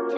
Je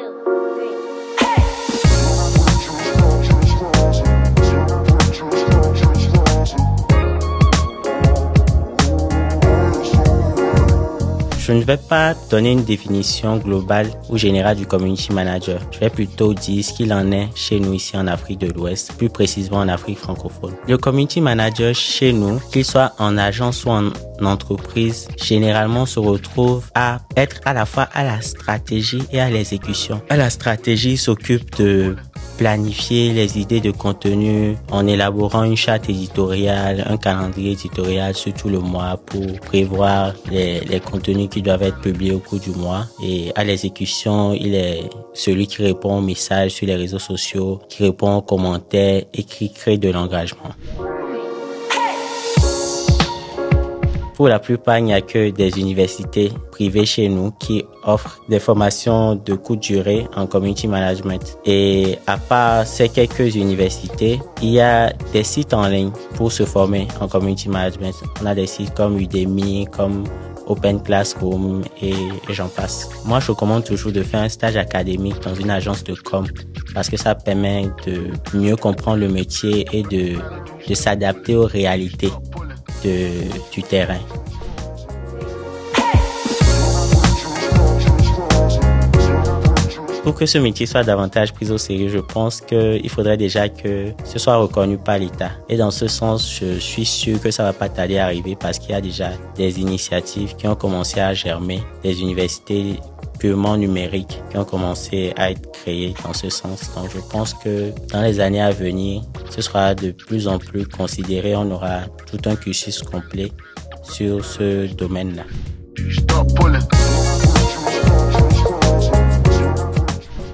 ne vais pas donner une définition globale ou générale du community manager. Je vais plutôt dire ce qu'il en est chez nous ici en Afrique de l'Ouest, plus précisément en Afrique francophone. Le community manager chez nous, qu'il soit en agence ou en entreprise, généralement se retrouve à être à la fois à la stratégie et à l'exécution. À la stratégie, il s'occupe de planifier les idées de contenu en élaborant une charte éditoriale, un calendrier éditorial sur tout le mois pour prévoir les contenus qui doivent être publiés au cours du mois. Et à l'exécution, il est celui qui répond aux messages sur les réseaux sociaux, qui répond aux commentaires et qui crée de l'engagement. Pour la plupart, il n'y a que des universités privées chez nous qui offrent des formations de courte durée en community management. Et à part ces quelques universités, il y a des sites en ligne pour se former en community management. On a des sites comme Udemy, comme Open Classroom et j'en passe. Moi, je recommande toujours de faire un stage académique dans une agence de com parce que ça permet de mieux comprendre le métier et de s'adapter aux réalités du terrain. Pour que ce métier soit davantage pris au sérieux, je pense qu'il faudrait déjà que ce soit reconnu par l'État. Et dans ce sens, je suis sûr que ça va pas tarder à arriver parce qu'il y a déjà des initiatives qui ont commencé à germer, des universités purement numériques qui ont commencé à être créées dans ce sens. Donc je pense que dans les années à venir, ce sera de plus en plus considéré. On aura tout un cursus complet sur ce domaine-là.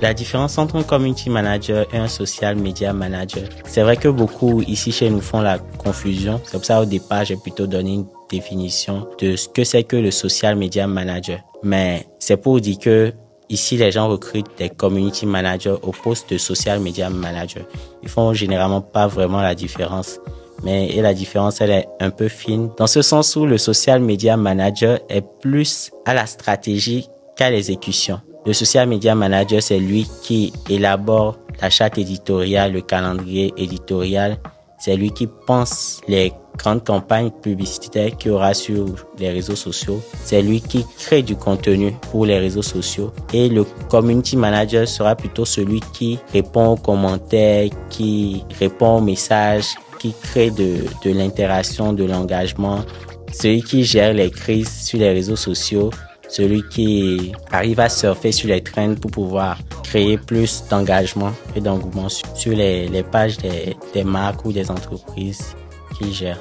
La différence entre un community manager et un social media manager. C'est vrai que beaucoup ici chez nous font la confusion. C'est pour ça au départ, j'ai plutôt donné une définition de ce que c'est que le social media manager. Mais c'est pour dire que ici, les gens recrutent des community managers au poste de social media manager. Ils font généralement pas vraiment la différence. Mais la différence, elle est un peu fine. Dans ce sens où le social media manager est plus à la stratégie qu'à l'exécution. Le social media manager, c'est lui qui élabore la charte éditoriale, le calendrier éditorial. C'est lui qui pense les grandes campagnes publicitaires qu'il y aura sur les réseaux sociaux. C'est lui qui crée du contenu pour les réseaux sociaux. Et le community manager sera plutôt celui qui répond aux commentaires, qui répond aux messages, qui crée de l'interaction, de l'engagement. Celui qui gère les crises sur les réseaux sociaux. Celui qui arrive à surfer sur les trends pour pouvoir créer plus d'engagement et d'engouement sur les pages des marques ou des entreprises qu'il gère.